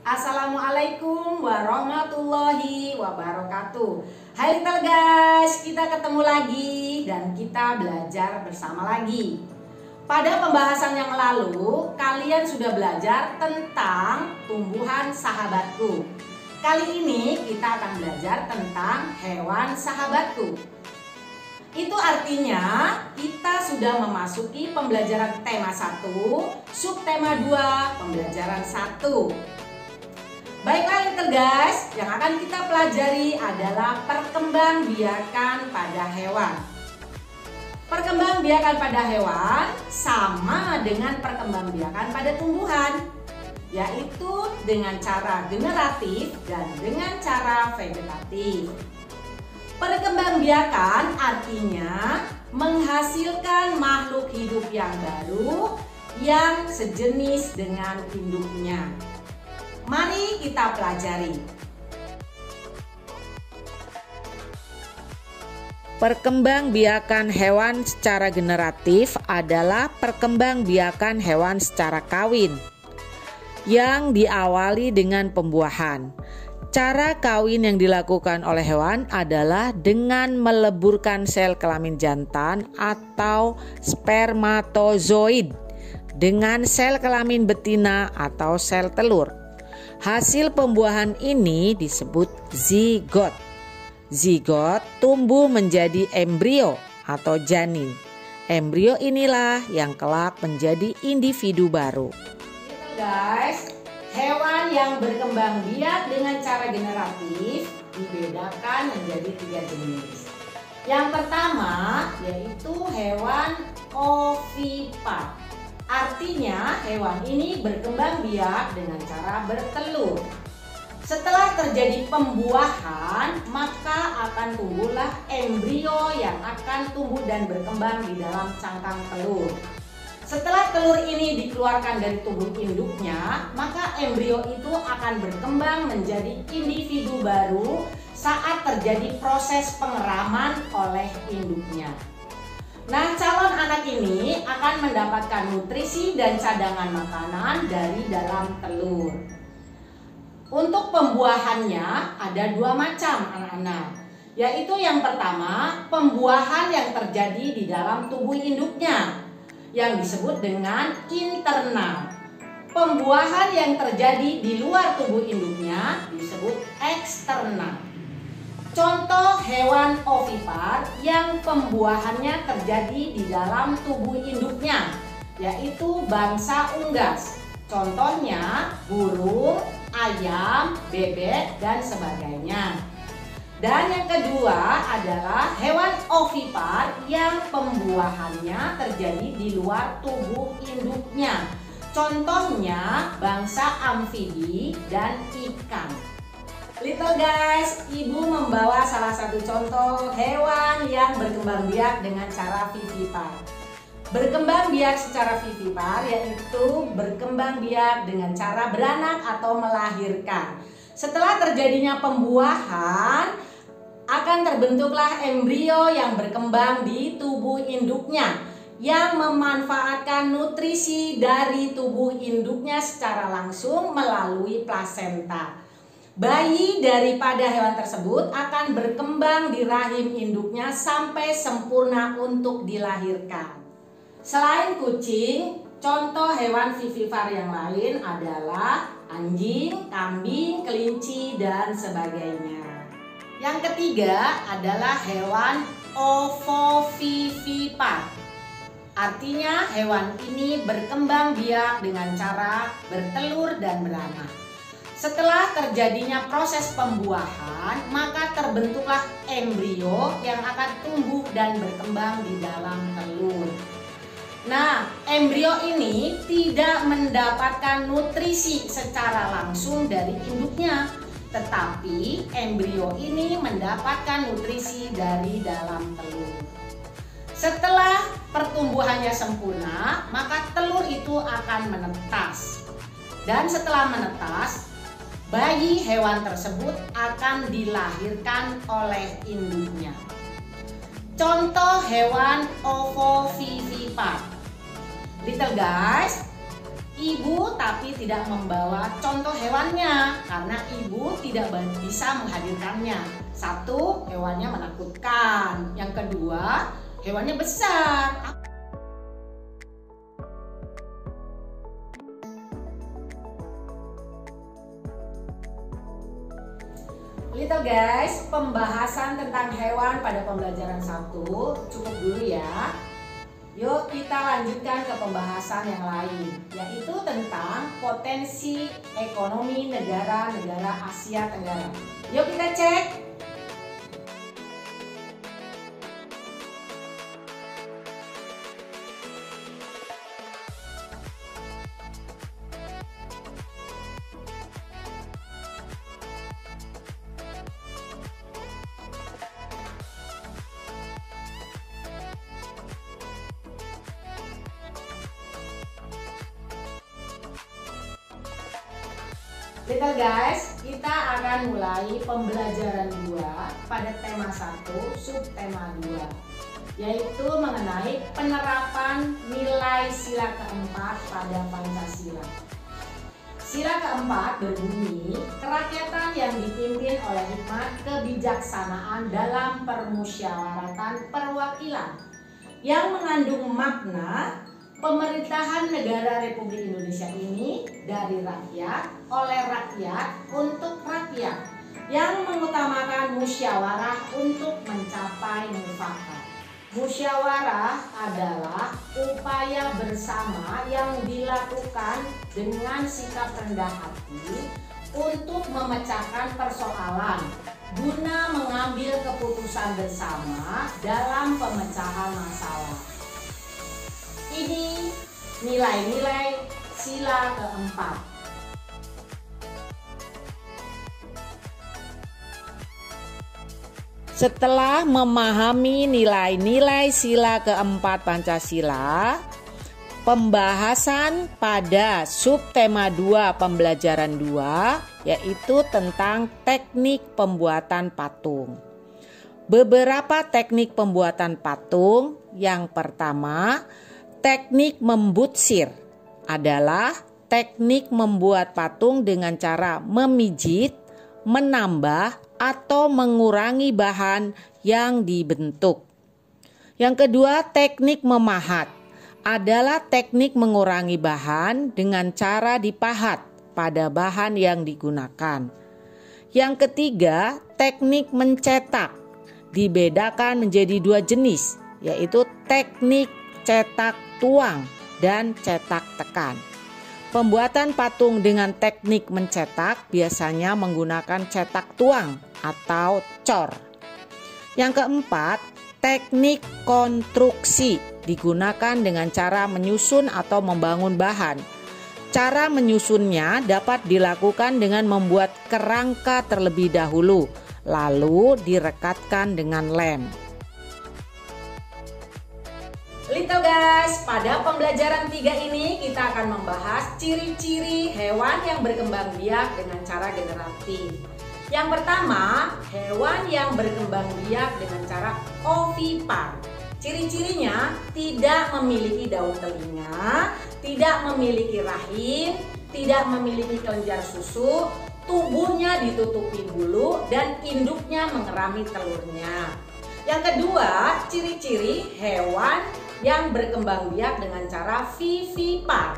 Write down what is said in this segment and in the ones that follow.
Assalamualaikum warahmatullahi wabarakatuh. Hai little guys, kita ketemu lagi dan kita belajar bersama lagi. Pada pembahasan yang lalu, kalian sudah belajar tentang tumbuhan sahabatku. Kali ini kita akan belajar tentang hewan sahabatku. Itu artinya kita sudah memasuki pembelajaran tema 1, subtema 2, pembelajaran 1. Baiklah little guys, yang akan kita pelajari adalah perkembangbiakan pada hewan. Perkembangbiakan pada hewan sama dengan perkembangbiakan pada tumbuhan, yaitu dengan cara generatif dan dengan cara vegetatif. Perkembangbiakan artinya menghasilkan makhluk hidup yang baru yang sejenis dengan induknya. Mari kita pelajari. Perkembangbiakan hewan secara generatif adalah perkembangbiakan hewan secara kawin yang diawali dengan pembuahan. Cara kawin yang dilakukan oleh hewan adalah dengan meleburkan sel kelamin jantan atau spermatozoid dengan sel kelamin betina atau sel telur. Hasil pembuahan ini disebut zigot. Zigot tumbuh menjadi embrio atau janin. Embrio inilah yang kelak menjadi individu baru. Guys, hewan yang berkembang biak dengan cara generatif dibedakan menjadi 3 jenis. Yang pertama yaitu hewan ovipar. Artinya hewan ini berkembang biak dengan cara bertelur. Setelah terjadi pembuahan, maka akan tumbuhlah embrio yang akan tumbuh dan berkembang di dalam cangkang telur. Setelah telur ini dikeluarkan dari tubuh induknya, maka embrio itu akan berkembang menjadi individu baru saat terjadi proses pengeraman oleh induknya. Nah, calon anak ini akan mendapatkan nutrisi dan cadangan makanan dari dalam telur. Untuk pembuahannya ada 2 macam anak-anak, yaitu yang pertama pembuahan yang terjadi di dalam tubuh induknya yang disebut dengan internal. Pembuahan yang terjadi di luar tubuh induknya disebut eksternal. Contoh hewan ovipar yang pembuahannya terjadi di dalam tubuh induknya, yaitu bangsa unggas. Contohnya burung, ayam, bebek, dan sebagainya. Dan yang kedua adalah hewan ovipar yang pembuahannya terjadi di luar tubuh induknya. Contohnya bangsa amfibi dan ikan. Little guys, ibu membawa salah satu contoh hewan yang berkembang biak dengan cara vivipar. Berkembang biak secara vivipar yaitu berkembang biak dengan cara beranak atau melahirkan. Setelah terjadinya pembuahan, akan terbentuklah embrio yang berkembang di tubuh induknya yang memanfaatkan nutrisi dari tubuh induknya secara langsung melalui plasenta. Bayi daripada hewan tersebut akan berkembang di rahim induknya sampai sempurna untuk dilahirkan. Selain kucing, contoh hewan vivipar yang lain adalah anjing, kambing, kelinci, dan sebagainya. Yang ketiga adalah hewan ovovivipar. Artinya hewan ini berkembang biak dengan cara bertelur dan beranak. Setelah terjadinya proses pembuahan, maka terbentuklah embrio yang akan tumbuh dan berkembang di dalam telur. Nah, embrio ini tidak mendapatkan nutrisi secara langsung dari induknya, tetapi embrio ini mendapatkan nutrisi dari dalam telur. Setelah pertumbuhannya sempurna, maka telur itu akan menetas. Dan setelah menetas, bayi hewan tersebut akan dilahirkan oleh induknya. Contoh hewan ovovivipar. Little guys, Ibu tapi tidak membawa contoh hewannya karena ibu tidak bisa menghadirkannya. Satu, hewannya menakutkan. Yang kedua, hewannya besar. Little guys, pembahasan tentang hewan pada pembelajaran 1 cukup dulu ya. Yuk kita lanjutkan ke pembahasan yang lain, yaitu tentang potensi ekonomi negara-negara Asia Tenggara. Yuk kita cek. Little guys, kita akan mulai pembelajaran 2 pada tema 1, subtema 2, yaitu mengenai penerapan nilai sila keempat pada Pancasila. Sila keempat berbunyi, kerakyatan yang dipimpin oleh hikmat kebijaksanaan dalam permusyawaratan perwakilan, yang mengandung makna pemerintahan negara Republik Indonesia ini dari rakyat, oleh rakyat, untuk rakyat, yang mengutamakan musyawarah untuk mencapai mufakat. Musyawarah adalah upaya bersama yang dilakukan dengan sikap rendah hati untuk memecahkan persoalan guna mengambil keputusan bersama dalam pemecahan masalah. Ini nilai-nilai sila keempat. Setelah memahami nilai-nilai sila keempat Pancasila, pembahasan pada subtema 2 pembelajaran 2 yaitu tentang teknik pembuatan patung. Beberapa teknik pembuatan patung. Yang pertama, teknik membutsir adalah teknik membuat patung dengan cara memijit, menambah, atau mengurangi bahan yang dibentuk. Yang kedua, teknik memahat adalah teknik mengurangi bahan dengan cara dipahat pada bahan yang digunakan. Yang ketiga, teknik mencetak dibedakan menjadi 2 jenis, yaitu teknik cetak tuang dan cetak tekan. Pembuatan patung dengan teknik mencetak biasanya menggunakan cetak tuang atau cor. Yang keempat, teknik konstruksi digunakan dengan cara menyusun atau membangun bahan. Cara menyusunnya dapat dilakukan dengan membuat kerangka terlebih dahulu, lalu direkatkan dengan lem. Little guys, pada pembelajaran 3 ini kita akan membahas ciri-ciri hewan yang berkembang biak dengan cara generatif. Yang pertama, hewan yang berkembang biak dengan cara ovipar. Ciri-cirinya tidak memiliki daun telinga, tidak memiliki rahim, tidak memiliki kelenjar susu, tubuhnya ditutupi bulu, dan induknya mengerami telurnya. Yang kedua, ciri-ciri hewan yang berkembang biak dengan cara vivipar.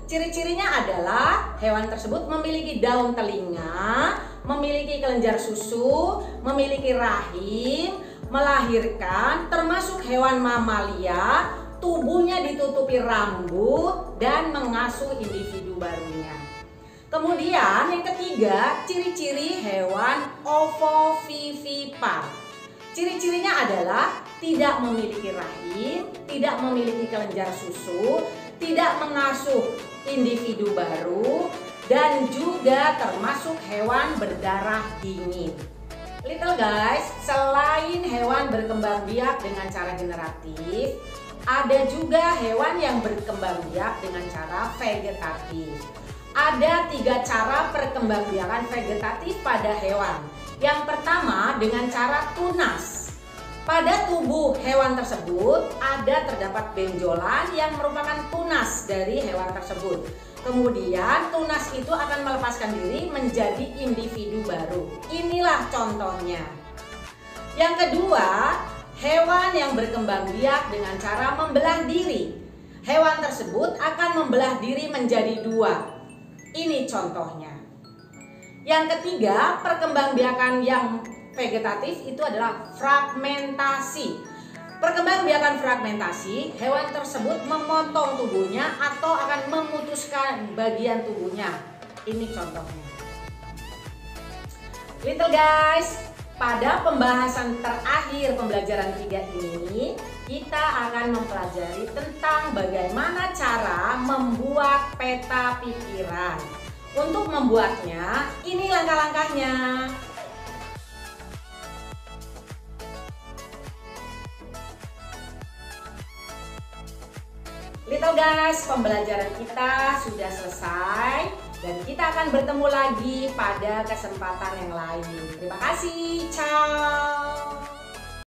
Ciri-cirinya adalah hewan tersebut memiliki daun telinga, memiliki kelenjar susu, memiliki rahim, melahirkan, termasuk hewan mamalia, tubuhnya ditutupi rambut, dan mengasuh individu barunya. Kemudian yang ketiga, ciri-ciri hewan ovovivipar. Ciri-cirinya adalah tidak memiliki rahim, tidak memiliki kelenjar susu, tidak mengasuh individu baru, dan juga termasuk hewan berdarah dingin. Little guys, selain hewan berkembang biak dengan cara generatif, ada juga hewan yang berkembang biak dengan cara vegetatif. Ada 3 cara perkembangbiakan vegetatif pada hewan. Yang pertama dengan cara tunas. Pada tubuh hewan tersebut terdapat benjolan yang merupakan tunas dari hewan tersebut. Kemudian tunas itu akan melepaskan diri menjadi individu baru. Inilah contohnya. Yang kedua, hewan yang berkembang biak dengan cara membelah diri. Hewan tersebut akan membelah diri menjadi dua. Ini contohnya. Yang ketiga, perkembangbiakan yang vegetatif itu adalah fragmentasi. Perkembangbiakan fragmentasi, hewan tersebut memotong tubuhnya atau akan memutuskan bagian tubuhnya. Ini contohnya. Little guys, pada pembahasan terakhir pembelajaran 3 ini, kita akan mempelajari tentang bagaimana cara membuat peta pikiran. Untuk membuatnya, ini langkah-langkahnya. Little guys, pembelajaran kita sudah selesai dan kita akan bertemu lagi pada kesempatan yang lain. Terima kasih, ciao.